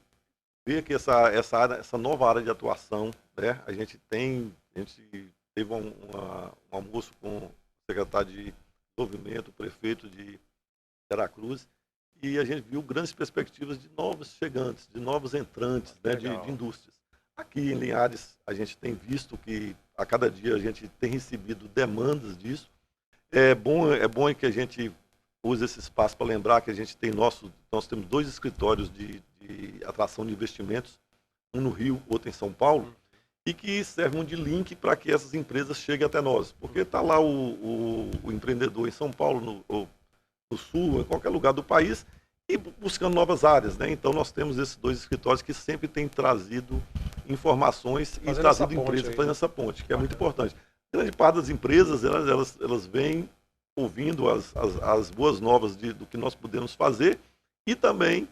vê que essa nova área de atuação, né, a gente teve um almoço com o secretário de Desenvolvimento, o prefeito de Veracruz, e a gente viu grandes perspectivas de novos chegantes, de novos entrantes, né, de indústrias. Aqui em Linhares, a gente tem visto que a cada dia a gente tem recebido demandas disso. É bom que a gente use esse espaço para lembrar que nós temos 2 escritórios de atração de investimentos, um no Rio, outro em São Paulo, e que servem de link para que essas empresas cheguem até nós. Porque está lá o empreendedor em São Paulo, no Sul, em qualquer lugar do país, e buscando novas áreas, né? Então nós temos esses 2 escritórios que sempre têm trazido informações e trazido empresas fazendo essa ponte, que é muito importante. Grande parte das empresas, elas vêm ouvindo as boas novas do que nós podemos fazer e também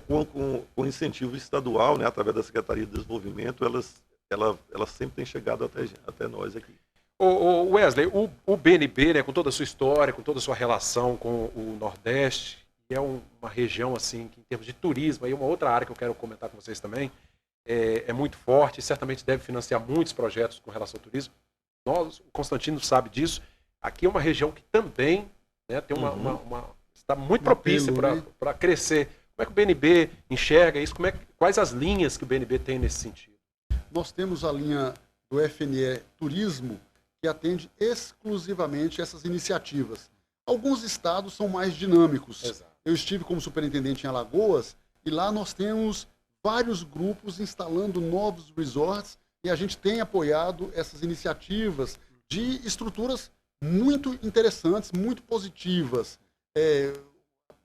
com incentivo estadual, né, através da Secretaria de Desenvolvimento, elas sempre têm chegado até nós aqui. Wesley, o BNB, né, com toda a sua história, com toda a sua relação com o Nordeste, é uma região assim que em termos de turismo, aí uma outra área que eu quero comentar com vocês também, é muito forte e certamente deve financiar muitos projetos com relação ao turismo. O Constantino sabe disso. Aqui é uma região que também, né, tem está muito propícia para crescer. Como é que o BNB enxerga isso? Quais as linhas que o BNB tem nesse sentido? Nós temos a linha do FNE Turismo, que atende exclusivamente essas iniciativas. Alguns estados são mais dinâmicos. Exato. Eu estive como superintendente em Alagoas e lá nós temos vários grupos instalando novos resorts e a gente tem apoiado essas iniciativas de estruturas muito interessantes, muito positivas.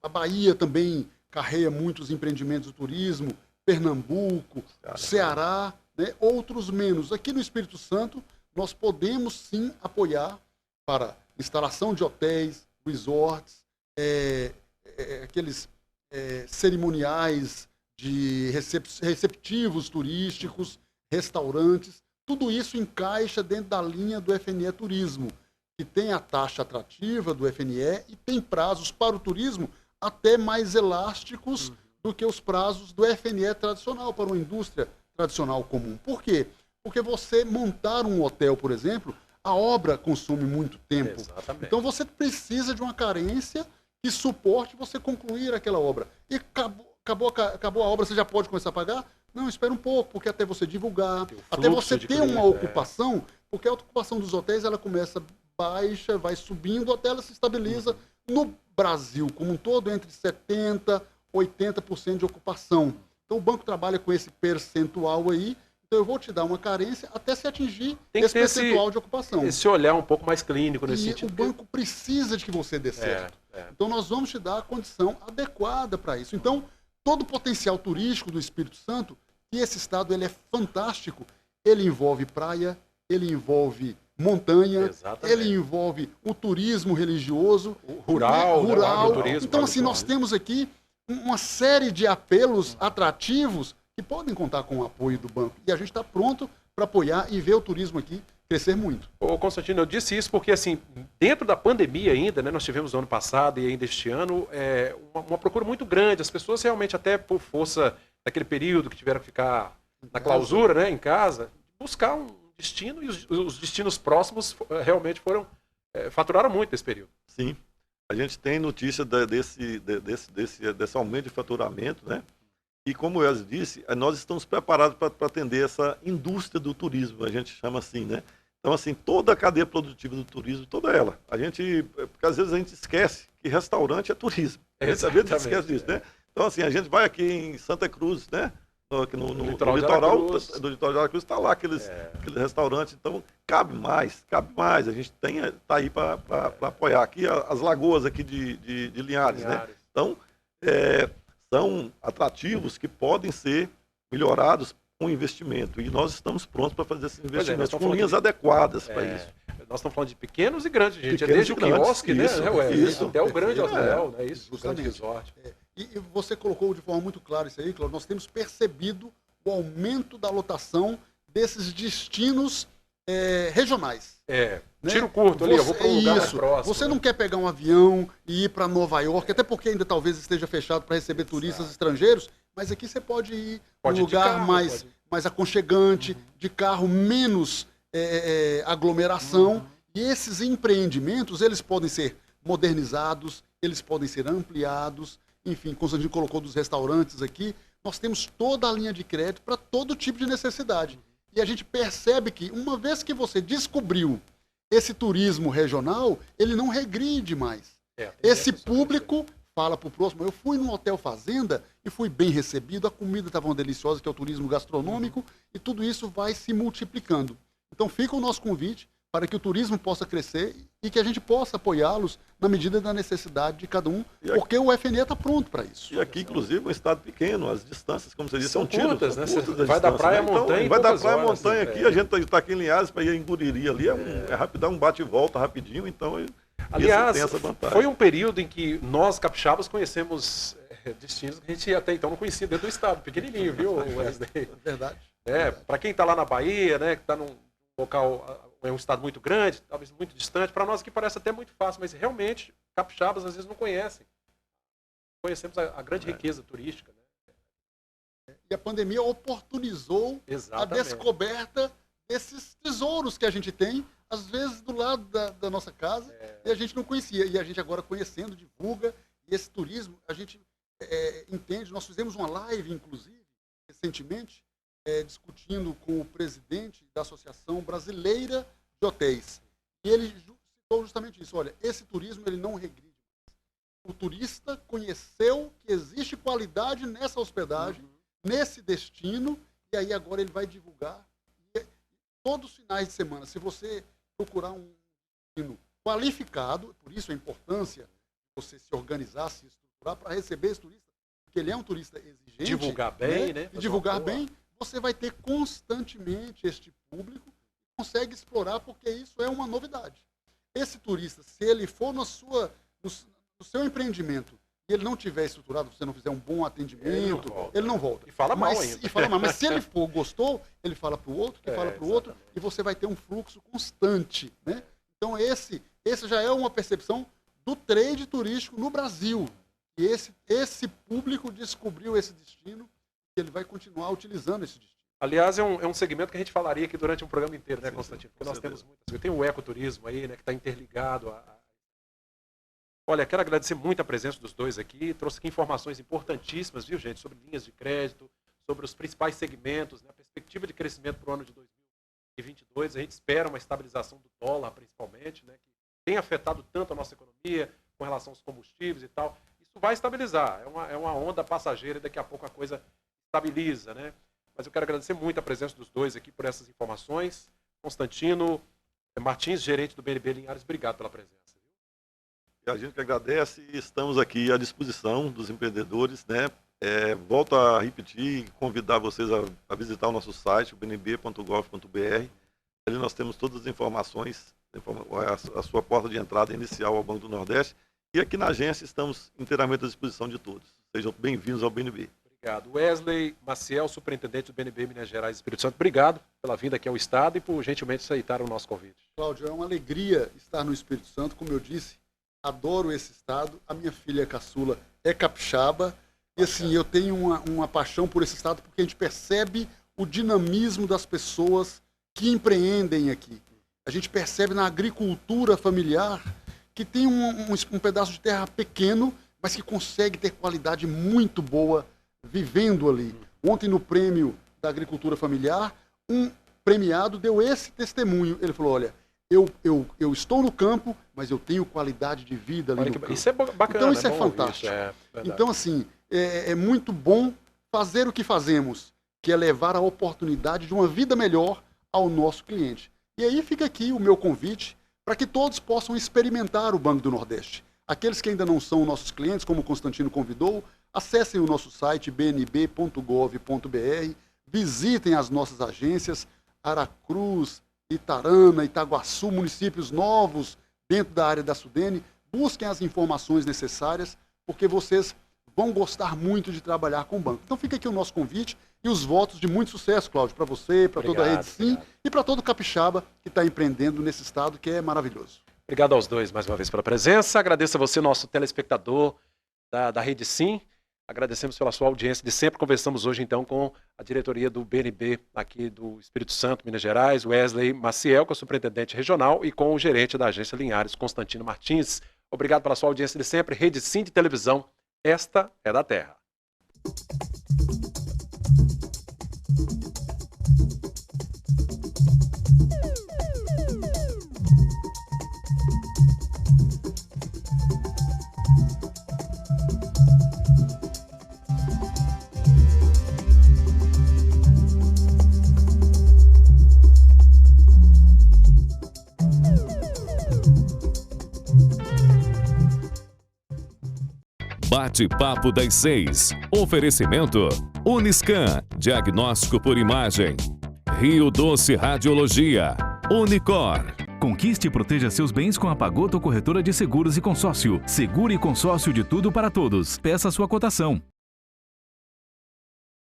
A Bahia também carrega muitos empreendimentos do turismo, Pernambuco, Ceará, né, outros menos. Aqui no Espírito Santo, nós podemos sim apoiar para instalação de hotéis, resorts, aqueles cerimoniais de receptivos turísticos, restaurantes, tudo isso encaixa dentro da linha do FNE Turismo, que tem a taxa atrativa do FNE e tem prazos para o turismo até mais elásticos do que os prazos do FNE tradicional, para uma indústria tradicional comum. Por quê? Porque você montar um hotel, por exemplo, a obra consome muito tempo. Exatamente. Então você precisa de uma carência que suporte você concluir aquela obra. E acabou a obra, você já pode começar a pagar? Não, espera um pouco, porque até você divulgar, até você ter uma ocupação, porque a ocupação dos hotéis ela começa baixa, vai subindo até ela se estabiliza no Brasil como um todo entre 70% e 80% de ocupação. Então o banco trabalha com esse percentual aí, então eu vou te dar uma carência até se atingir esse percentual de ocupação. Esse olhar um pouco mais clínico nesse sentido. E o banco precisa de que você dê certo. Então nós vamos te dar a condição adequada para isso. Então todo o potencial turístico do Espírito Santo, que esse estado ele é fantástico, ele envolve praia, ele envolve montanha, ele envolve o turismo religioso, o rural, rural. Turismo, então assim, nós temos aqui uma série de apelos atrativos que podem contar com o apoio do banco. E a gente está pronto para apoiar e ver o turismo aqui crescer muito. Ô Constantino, eu disse isso porque, assim, dentro da pandemia ainda, né, nós tivemos no ano passado e ainda este ano, uma procura muito grande. As pessoas realmente, até por força daquele período que tiveram que ficar na clausura, né, em casa, buscar um destino, e os destinos próximos realmente faturaram muito nesse período. Sim. A gente tem notícia desse aumento de faturamento, né? E como eu disse, nós estamos preparados para atender essa indústria do turismo, a gente chama assim, né? Então, assim, toda a cadeia produtiva do turismo, toda ela. Porque às vezes a gente esquece que restaurante é turismo. A gente às vezes esquece disso, né? Então, assim, a gente vai aqui em Santa Cruz, né? No litoral do litoral de Aracruz está lá aqueles restaurantes, então cabe mais, a gente está aí para apoiar aqui as lagoas aqui de Linhares, né? Então, são atrativos que podem ser melhorados com investimento, e nós estamos prontos para fazer esses investimentos com linhas adequadas para isso. Nós estamos falando de pequenos e grandes, gente. Desde o quiosque, né? Até o grande hotel, né? Isso, o grande resort. E você colocou de forma muito clara isso aí, Cláudio. Nós temos percebido o aumento da lotação desses destinos regionais. Né? Tiro curto ali, eu vou para um lugar mais próximo. Você não quer pegar um avião e ir para Nova York, até porque ainda talvez esteja fechado para receber turistas estrangeiros, mas aqui você pode ir para um lugar mais aconchegante, de carro, menos aglomeração. E esses empreendimentos, eles podem ser modernizados, eles podem ser ampliados. Enfim, Constantino colocou dos restaurantes aqui, nós temos toda a linha de crédito para todo tipo de necessidade. E a gente percebe que, uma vez que você descobriu esse turismo regional, ele não regride mais. Esse público fala para o próximo, eu fui num hotel fazenda e fui bem recebido, a comida estava deliciosa, que é o turismo gastronômico, e tudo isso vai se multiplicando. Então fica o nosso convite para que o turismo possa crescer e que a gente possa apoiá-los na medida da necessidade de cada um, porque o FNE está pronto para isso. E aqui, inclusive, um estado pequeno, as distâncias, como você disse, são curtas, né? Vai da praia à montanha, então, vai da praia à montanha aqui, a gente está aqui em Linhares para ir em Guriri ali, é rapidão, um bate e volta rapidinho, então aliás, tem essa vantagem. Foi um período em que nós, capixabas, conhecemos destinos que a gente até então não conhecia dentro do estado, pequenininho, viu, Wesley? Verdade. Para quem está lá na Bahia, né, que está num local, é um estado muito grande, talvez muito distante, para nós aqui parece até muito fácil, mas realmente capixabas às vezes não conhecem. Conhecemos a grande riqueza turística. Né? E a pandemia oportunizou a descoberta desses tesouros que a gente tem, às vezes do lado da nossa casa, e a gente não conhecia. E a gente agora conhecendo, divulga, e esse turismo, a gente entende. Nós fizemos uma live, inclusive, recentemente, discutindo com o presidente da Associação Brasileira de Hotéis. E ele citou justamente isso. Olha, esse turismo ele não regride. O turista conheceu que existe qualidade nessa hospedagem, nesse destino, e aí agora ele vai divulgar. E todos os finais de semana, se você procurar um destino qualificado, por isso a importância de você se organizar, se estruturar para receber esse turista, porque ele é um turista exigente. Divulgar bem, né? E divulgar bem, você vai ter constantemente este público que consegue explorar, porque isso é uma novidade. esse turista, se ele for no seu empreendimento e ele não tiver estruturado, se você não fizer um bom atendimento, ele não volta. E fala mal ainda. E fala mal. Mas se ele for, gostou, ele fala para o outro, que fala para o outro, e você vai ter um fluxo constante, né? Então esse já é uma percepção do trade turístico no Brasil. E esse público descobriu esse destino e ele vai continuar utilizando esse destino. Aliás, é um segmento que a gente falaria aqui durante um programa inteiro, né, Constantino? Porque nós temos muitas coisas. Tem o ecoturismo aí, né, que está interligado Olha, quero agradecer muito a presença dos dois aqui. Trouxe aqui informações importantíssimas, viu, gente? Sobre linhas de crédito, sobre os principais segmentos, né? A perspectiva de crescimento para o ano de 2022. A gente espera uma estabilização do dólar, principalmente, né? Que tem afetado tanto a nossa economia com relação aos combustíveis e tal. Isso vai estabilizar. É uma onda passageira e daqui a pouco a coisa estabiliza, né? Mas eu quero agradecer muito a presença dos dois aqui por essas informações. Constantino Martins, gerente do BNB Linhares, obrigado pela presença. A gente que agradece e estamos aqui à disposição dos empreendedores, né? Volto a repetir e convidar vocês a visitar o nosso site, bnb.gov.br. Ali nós temos todas as informações, a sua porta de entrada inicial ao Banco do Nordeste. E aqui na agência estamos inteiramente à disposição de todos. Sejam bem-vindos ao BNB. Obrigado. Wesley Maciel, superintendente do BNB Minas Gerais e Espírito Santo, obrigado pela vinda aqui ao Estado e por gentilmente aceitar o nosso convite. Cláudio, é uma alegria estar no Espírito Santo, como eu disse. Adoro esse estado, a minha filha caçula é capixaba, e assim, eu tenho uma paixão por esse estado porque a gente percebe o dinamismo das pessoas que empreendem aqui. A gente percebe na agricultura familiar que tem um pedaço de terra pequeno, mas que consegue ter qualidade muito boa vivendo ali. Ontem no prêmio da agricultura familiar, um premiado deu esse testemunho. Ele falou, olha, eu estou no campo, mas eu tenho qualidade de vida ali no campo. Isso é bacana. Então isso é fantástico. Então assim, é muito bom fazer o que fazemos, que é levar a oportunidade de uma vida melhor ao nosso cliente. E aí fica aqui o meu convite para que todos possam experimentar o Banco do Nordeste. Aqueles que ainda não são nossos clientes, como o Constantino convidou, acessem o nosso site bnb.gov.br, visitem as nossas agências, Aracruz, Itarana, Itaguaçu, municípios novos dentro da área da Sudene, busquem as informações necessárias, porque vocês vão gostar muito de trabalhar com o banco. Então fica aqui o nosso convite e os votos de muito sucesso, Cláudio, para você, para toda a Rede Sim e para todo o capixaba que está empreendendo nesse estado que é maravilhoso. Obrigado aos dois mais uma vez pela presença. Agradeço a você, nosso telespectador da Rede Sim. Agradecemos pela sua audiência de sempre. Conversamos hoje, então, com a diretoria do BNB aqui do Espírito Santo, Minas Gerais, Wesley Maciel, que é o superintendente regional, e com o gerente da agência Linhares, Constantino Martins. Obrigado pela sua audiência de sempre. Rede Sim de televisão. Esta é da Terra. Bate-papo das 6. Oferecimento Uniscan, diagnóstico por imagem. Rio Doce Radiologia. Unicor. Conquiste e proteja seus bens com a Pagoto Corretora de Seguros e Consórcio. Seguro e consórcio de tudo para todos. Peça sua cotação.